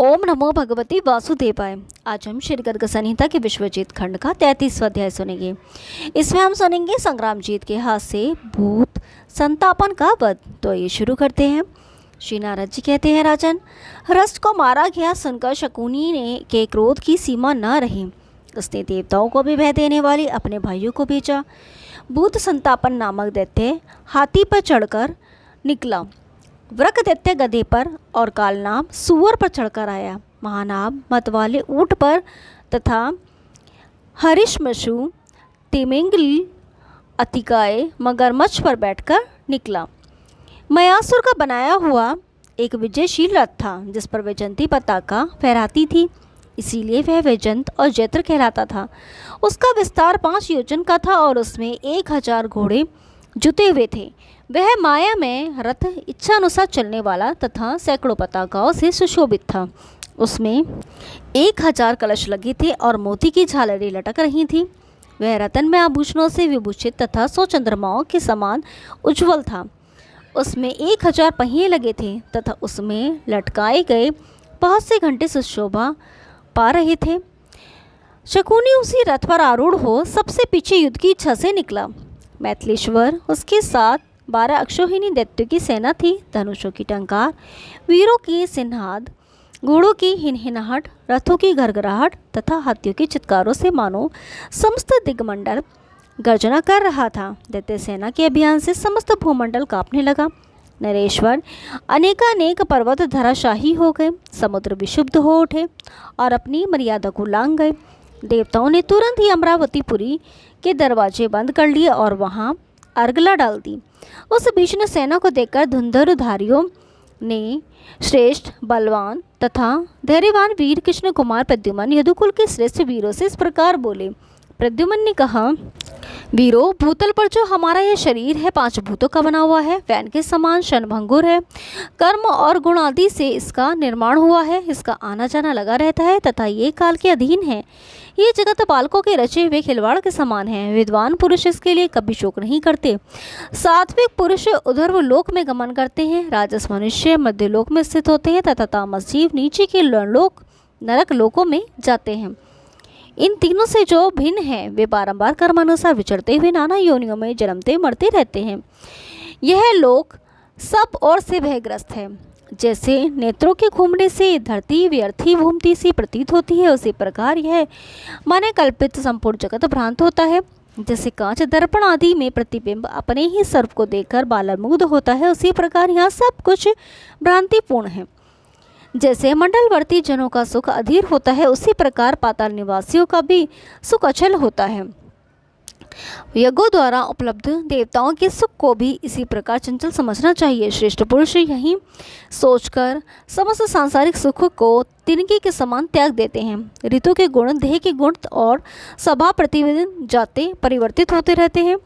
ओम नमो भगवती वासुदेवाय। आज हम श्री गर्ग संहिता के विश्वजीत खंड का 33वां अध्याय सुनेंगे। इसमें हम सुनेंगे संग्रामजीत के हाथ से भूत संतापन का वध। तो ये शुरू करते हैं। श्री नारद जी कहते हैं, राजन, हृष्ट को मारा गया सुनकर शकुनी ने के क्रोध की सीमा न रही। उसने देवताओं को भी भय देने वाली अपने भाइयों को भेजा। भूत संतापन नामक दैत्य हाथी पर चढ़कर निकला, वृक दैत्य गधे पर और कालनाम सुअर पर चढ़कर आया। महानाम मतवाले ऊंट पर तथा हरिशमशु तिमिंगल अतिकाय मगरमच्छ पर बैठकर निकला। मयासुर का बनाया हुआ एक विजयशील रथ था जिस पर वैजंती पताका फहराती थी, इसीलिए वह वैजंत और जैत्र कहलाता था। उसका विस्तार 5 योजन का था और उसमें 1000 घोड़े जुते हुए थे। वह माया में रथ इच्छानुसार चलने वाला तथा सैकड़ों पताकाओं से सुशोभित था। उसमें 1000 कलश लगे थे और मोती की झालरें लटक रही थीं। वह रतन में आभूषणों से विभूषित तथा 100 चंद्रमाओं के समान उज्ज्वल था। उसमें 1000 पहिए लगे थे तथा उसमें लटकाए गए बहुत से घंटे सुशोभा पा रहे थे। शकुनी उसी रथ पर आरूढ़ हो सबसे पीछे युद्ध की इच्छा से निकला। मैथिलेश्वर उसके साथ 12 अक्षौहिणी दैत्यों की सेना थी। धनुषों की टंकार, वीरों की सिन्हाद, घोड़ों की हिनहिनाहट, रथों की घरघराहट तथा हाथियों के चित्कारों से मानो समस्त दिग्मंडल गर्जना कर रहा था। दैत्य सेना के अभियान से समस्त भूमंडल कांपने लगा। नरेश्वर अनेकानेक पर्वत धराशाही हो गए, समुद्र विशुद्ध हो उठे और अपनी मर्यादा को लांघ गए। देवताओं ने तुरंत ही अमरावतीपुरी के दरवाजे बंद कर लिए और वहाँ अर्गला डाल दी। उस भीषण सेना को देखकर धुंधरधारियों ने श्रेष्ठ बलवान तथा धैर्यवान वीर कृष्ण कुमार प्रद्युम्न यदुकुल के श्रेष्ठ वीरों से इस प्रकार बोले। प्रद्युम्न ने कहा, वीरों, भूतल पर जो हमारा यह शरीर है 5 भूतों का बना हुआ है। वैन के समान क्षणभंगुर है। कर्म और गुण आदि से इसका निर्माण हुआ है। इसका आना जाना लगा रहता है तथा ये काल के अधीन है। ये जगत बालकों के रचे हुए खिलवाड़ के समान है। विद्वान पुरुष इसके लिए कभी शोक नहीं करते। सात्विक पुरुष उधर्व लोक में गमन करते हैं, राजस मनुष्य मध्य लोक में स्थित होते हैं तथा तामस जीव नीचे के लोक नरक लोकों में जाते हैं। इन तीनों से जो भिन्न हैं वे बारंबार कर्मानुसार विचरते हुए नाना योनियों में जन्मते मरते रहते हैं। यह लोक सब ओर से भयग्रस्त है। जैसे नेत्रों के घूमने से धरती व्यर्थी घूमती सी प्रतीत होती है, उसी प्रकार यह माने कल्पित संपूर्ण जगत भ्रांत होता है। जैसे कांच दर्पण आदि में प्रतिबिंब अपने ही सर्प को देखकर बालरमुग्ध होता है, उसी प्रकार यहाँ सब कुछ भ्रांतिपूर्ण है। जैसे मंडलवर्ती जनों का सुख अधीर होता है, उसी प्रकार पाताल निवासियों का भी सुख अचल होता है। यज्ञों द्वारा उपलब्ध देवताओं के सुख को भी इसी प्रकार चंचल समझना चाहिए। श्रेष्ठ पुरुष यही सोचकर समस्त सांसारिक सुख को तिनके के समान त्याग देते हैं। ऋतु के गुण, देह के गुण और स्वभाव प्रतिदिन जाते परिवर्तित होते रहते हैं।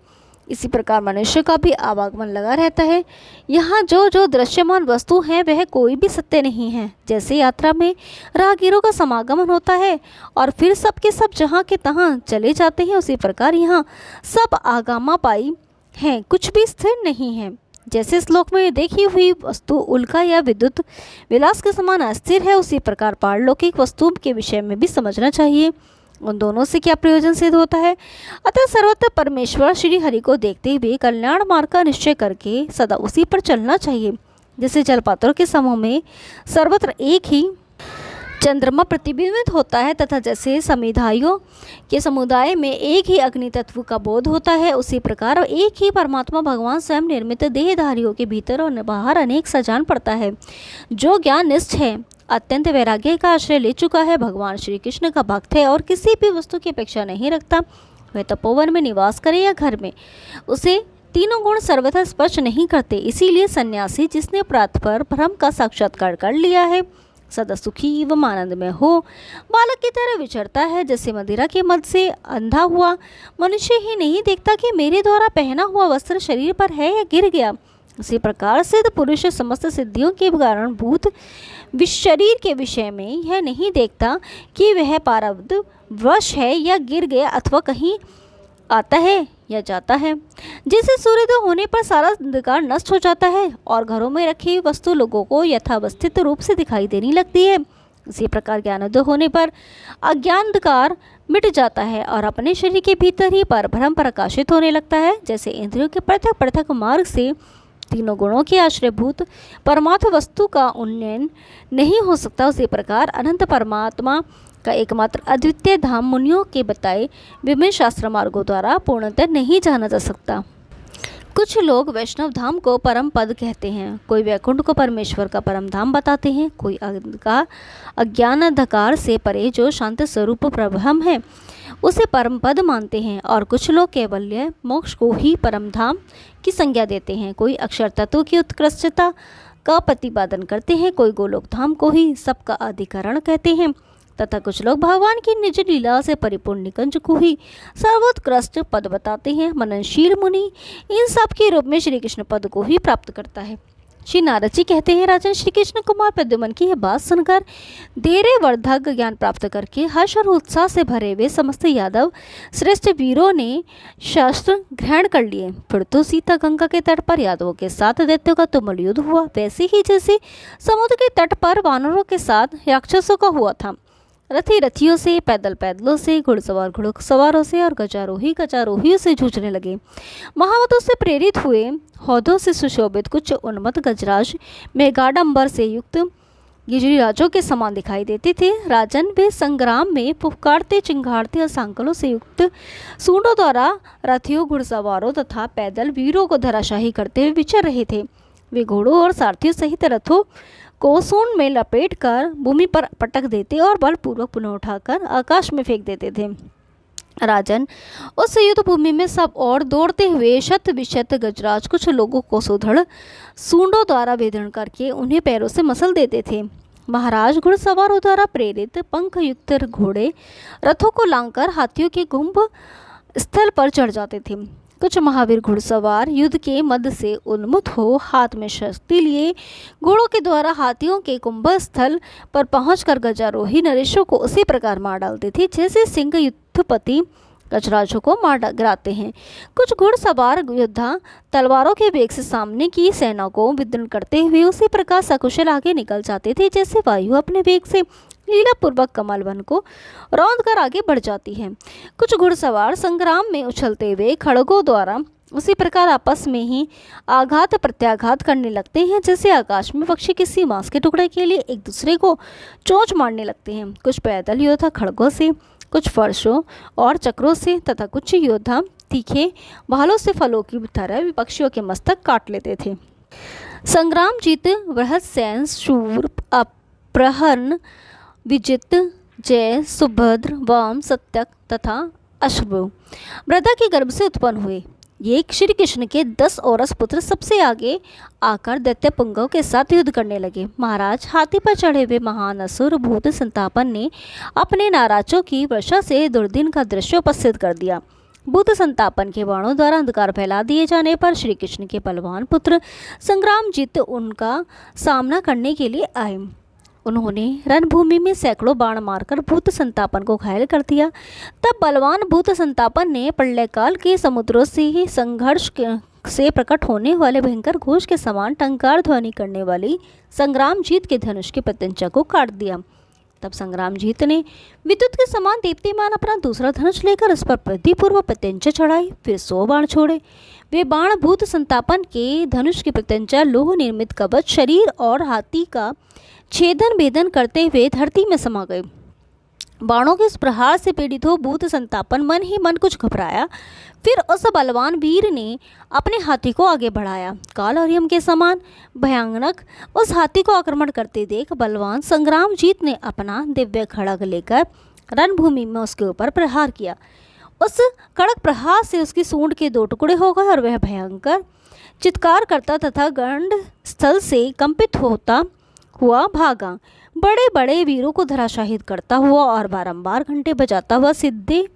इसी प्रकार मनुष्य का भी आवागमन लगा रहता है। यहाँ जो जो दृश्यमान वस्तु है वह कोई भी सत्य नहीं है। जैसे यात्रा में राहगीरों का समागमन होता है और फिर सब के सब जहाँ के तहाँ चले जाते हैं, उसी प्रकार यहाँ सब आगामा पाई हैं, कुछ भी स्थिर नहीं है। जैसे श्लोक में देखी हुई वस्तु उल्का या विद्युत विलास के समान अस्थिर है, उसी प्रकार पारलौकिक वस्तु के विषय में भी समझना चाहिए। उन दोनों से क्या प्रयोजन सिद्ध होता है। अतः सर्वत्र परमेश्वर श्री हरि को देखते हुए कल्याण मार्ग का निश्चय करके सदा उसी पर चलना चाहिए। जैसे जलपात्रों के समूह में सर्वत्र एक ही चंद्रमा प्रतिबिंबित होता है तथा जैसे समिधाइयों के समुदाय में एक ही अग्नि तत्व का बोध होता है, उसी प्रकार एक ही परमात्मा भगवान स्वयं निर्मित देहधारियों के भीतर और बाहर अनेक सा जान पड़ता है। जो ज्ञान निष्ठ है, अत्यंत वैराग्य का आश्रय ले चुका है, भगवान श्री कृष्ण का भक्त है और किसी भी वस्तु की अपेक्षा नहीं रखता, वह तपोवन में निवास करे या घर में, उसे तीनों गुण सर्वथा स्पर्श नहीं करते। इसीलिए सन्यासी जिसने प्रात पर ब्रह्म का साक्षात्कार कर लिया है सदा सुखी एवं आनंदमय हो, बालक की तरह विचरता है। जैसे मदिरा के मद से अंधा हुआ मनुष्य ही नहीं देखता कि मेरे द्वारा पहना हुआ वस्त्र शरीर पर है या गिर गया, उसी प्रकार सिद्ध पुरुष समस्त सिद्धियों के कारणभूत शरीर के विषय में यह नहीं देखता कि वह पारब्ध वश है या गिर गया अथवा कहीं आता है या जाता है। जैसे सूर्योदय होने पर सारा अंधकार नष्ट हो जाता है और घरों में रखी वस्तु लोगों को यथावस्थित रूप से दिखाई देने लगती है, इसी प्रकार ज्ञानोदय होने पर अज्ञान अंधकार मिट जाता है और अपने शरीर के भीतर ही परब्रह्म प्रकाशित होने लगता है। जैसे इंद्रियों के पृथक पृथक मार्ग से तीनों गुणों के आश्रयभूत परमात्म वस्तु का उन्नयन नहीं हो सकता, उसी प्रकार अनंत परमात्मा का एकमात्र अद्वितीय धाम मुनियों के बताए विभिन्न शास्त्र मार्गों द्वारा पूर्णतः नहीं जाना जा सकता। कुछ लोग वैष्णव धाम को परम पद कहते हैं, कोई वैकुंठ को परमेश्वर का परम धाम बताते हैं, कोई अज्ञान अंधकार से परे जो शांत स्वरूप प्रब्रह्म है उसे परम पद मानते हैं, और कुछ लोग कैवल्य मोक्ष को ही परम धाम की संज्ञा देते हैं। कोई अक्षर तत्व की उत्कृष्टता का प्रतिपादन करते हैं, कोई गोलोक धाम को ही सबका अधिकरण कहते हैं, तथा कुछ लोग भगवान की निज लीला से परिपूर्ण निकुंज को ही सर्वोत्कृष्ट पद बताते हैं। मननशील मुनि इन सब के रूप में श्री कृष्ण पद को ही प्राप्त करता है। श्री नारद जी कहते हैं, राजन, श्री कृष्ण कुमार प्रद्युम्न की यह बात सुनकर देरे वर्धक ज्ञान प्राप्त करके हर्ष और उत्साह से भरे हुए समस्त यादव श्रेष्ठ वीरों ने शस्त्र ग्रहण कर लिए। फिर तो सीता गंगा के तट पर यादवों के साथ दैत्यों का तुमुल युद्ध हुआ, वैसे ही जैसे समुद्र के तट पर वानरों के साथ राक्षसों का हुआ था। रथी रथियों से, पैदल पैदलों से, घुड़सवार घुड़सवारों से और गजारोही गजारोहियों से जूझने लगे। महावतों से प्रेरित हुए हौदों से सुशोभित कुछ उन्मत्त गजराज मेघाडंबर से युक्त गिरिराजों के समान दिखाई देते थे। राजन वे संग्राम में पुकारते चिंगारते और सांकलों से युक्त सूंडों द्वारा रथियों घुड़सवारों तथा पैदल वीरों को धराशाही करते हुए विचर रहे थे। वे घोड़ों और सारथियों सहित रथों को सूंड में लपेटकर भूमि पर पटक देते और बलपूर्वक पुनः उठाकर आकाश में फेंक देते थे। राजन, उस युद्ध भूमि में सब और दौड़ते हुए शत विशत गजराज कुछ लोगों को सुदृढ़ सूंडों द्वारा वेदन करके उन्हें पैरों से मसल देते थे। महाराज घुड़सवारों द्वारा प्रेरित पंख युक्त घोड़े रथों को लांघकर हाथियों के कुंभ स्थल पर चढ़ जाते थे। कुछ महावीर घुड़सवार युद्ध के मद से उन्मुख हो हाथ में शस्त्र लिए घोड़ों के द्वारा हाथियों के कुंभ स्थल पर पहुंचकर गजारोही नरेशों को उसी प्रकार मार डालते थे जैसे सिंह युद्धपति गजराजों को मार गिराते हैं। कुछ घुड़सवार योद्धा तलवारों के वेग से सामने की सेना को विदीर्ण करते हुए उसी प्रकार सकुशल आगे निकल जाते थे जैसे वायु अपने वेग से लीलापूर्वक कमल वन को रौंद कर आगे बढ़ जाती है। कुछ घुड़सवार संग्राम में उछलते हुए खड़गों द्वारा उसी प्रकार आपस में ही आघात प्रत्याघात करने लगते हैं जैसे आकाश में पक्षी किसी मांस के टुकड़े के लिए एक दूसरे को चोंच मारने लगते हैं। कुछ पैदल योद्धा खड़गों से, कुछ फर्शों और चक्रों से तथा कुछ योद्धा तीखे भालों से फलों की तरह विपक्षियों के मस्तक काट लेते थे। संग्राम जीत बृहस्सेन शूर अप्रहरण विजित जय सुभद्र वाम सत्यक तथा अश्व वृद्धा के गर्भ से उत्पन्न हुए। ये श्री कृष्ण के 10 औरस पुत्र सबसे आगे आकर दैत्य पुंगव के साथ युद्ध करने लगे। महाराज, हाथी पर चढ़े हुए महान असुर भूत संतापन ने अपने नाराजों की वर्षा से दुर्दिन का दृश्य उपस्थित कर दिया। भूत संतापन के बाणों द्वारा अंधकार फैला दिए जाने पर श्री कृष्ण के बलवान पुत्र संग्राम जीत उनका सामना करने के लिए आए। उन्होंने रणभूमि में सैकड़ों बाण मारकर भूत संतापन को घायल कर दिया। तब बलवान भूत संतापन ने प्रलयकाल के समुद्रों से ही संघर्ष से प्रकट होने वाले भयंकर घोष के समान टंकार ध्वनि करने वाली संग्राम जीत के धनुष के प्रत्यंचा को काट दिया। तब संग्राम जीत ने विद्युत के समान दीप्तिमान अपना दूसरा धनुष लेकर उस पर प्रतिपूर्वक प्रत्यंचा चढ़ाई, फिर 100 बाण छोड़े। वे बाण भूत संतापन के धनुष की प्रत्यंचा लोह निर्मित कवच शरीर और हाथी का छेदन भेदन करते हुए धरती में समा गए। बाणों के इस प्रहार से पीड़ित हो भूत संतापन मन ही मन कुछ घबराया। फिर उस बलवान वीर ने अपने हाथी को आगे बढ़ाया। काल और यम के समान भयानक उस हाथी को आक्रमण करते देख बलवान संग्राम जीत ने अपना दिव्य खड़ग लेकर रणभूमि में उसके ऊपर प्रहार किया। उस कड़क प्रहार से उसकी सूंड के 2 टुकड़े हो गए और वह भयंकर चित्कार करता तथा गंड स्थल से कंपित होता हुआ भागा। बड़े बड़े वीरों को धराशायित करता हुआ और बारंबार घंटे बजाता हुआ सीधे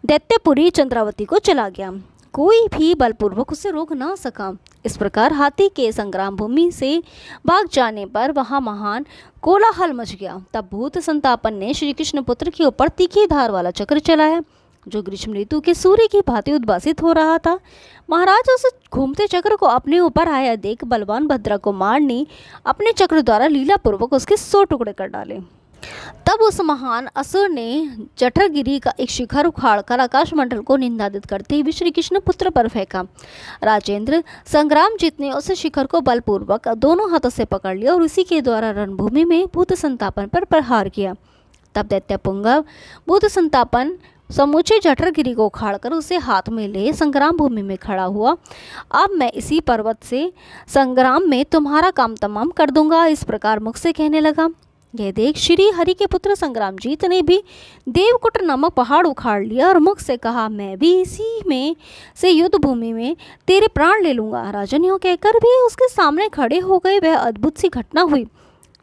दैत्यपुरी चंद्रावती को चला गया। कोई भी बलपूर्वक उसे रोक ना सका। इस प्रकार हाथी के संग्राम भूमि से भाग जाने पर वहां महान कोलाहल मच गया। तब भूत संतापन ने श्री कृष्ण पुत्र के ऊपर तीखी धार वाला चक्र चलाया। जो ग्रीष्म ऋतु के सूर्य की भांति उद्भासित हो रहा था। महाराज उस घूमते चक्र को अपने ऊपर आया देख बलवान भद्रकुमार ने अपने चक्र द्वारा लीलापूर्वक उसके 100 टुकड़े कर डाले। तब उस महान असुर ने जठरगिरी का एक शिखर उखाड़कर आकाशमंडल को निंदादित करते हुए श्री कृष्ण पुत्र पर फेंका। राजेंद्र संग्रामजीत ने उस शिखर को बलपूर्वक दोनों हाथों से पकड़ लिया और उसी के द्वारा रणभूमि में भूत संतापन पर प्रहार किया। तब दैत्य पुंगव भूत संतापन समूचे जठरगिरी को उखाड़कर उसे हाथ में ले संग्राम भूमि में खड़ा हुआ। अब मैं इसी पर्वत से संग्राम में तुम्हारा काम तमाम कर दूंगा, इस प्रकार मुख से कहने लगा। यह देख श्री हरि के पुत्र संग्रामजीत ने भी देवकुट नामक पहाड़ उखाड़ लिया और मुख से कहा, मैं भी इसी में से युद्ध भूमि में तेरे प्राण ले लूंगा। राजन यूँ कहकर भी उसके सामने खड़े हो गए। वह अद्भुत सी घटना हुई।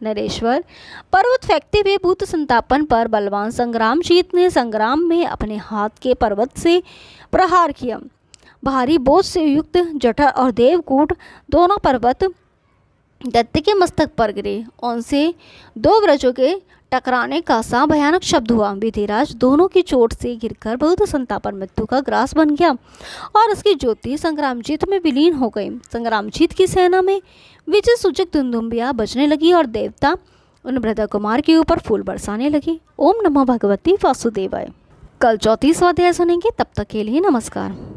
नरेश्वर पर्वत फेंकते हुए भूत संतापन पर बलवान संग्रामजीत ने संग्राम में अपने हाथ के पर्वत से प्रहार किया। भारी बोझ से युक्त जठर और देवकूट दोनों पर्वत दैत्य के मस्तक पर गिरे। उनसे 2 व्रजों के टकराने का सा भयानक शब्द हुआ। विधिराज दोनों की चोट से गिरकर बहुत संतापन मृत्यु का ग्रास बन गया और उसकी ज्योति संग्रामजीत में विलीन हो गई। संग्रामजीत की सेना में विजय सूचक धुंधुम्बियाँ बजने लगी और देवता उन भद्रकुमार के ऊपर फूल बरसाने लगे। ओम नमो भगवती वासुदेवाय। कल 34वां अध्याय सुनेंगे। तब तक के लिए नमस्कार।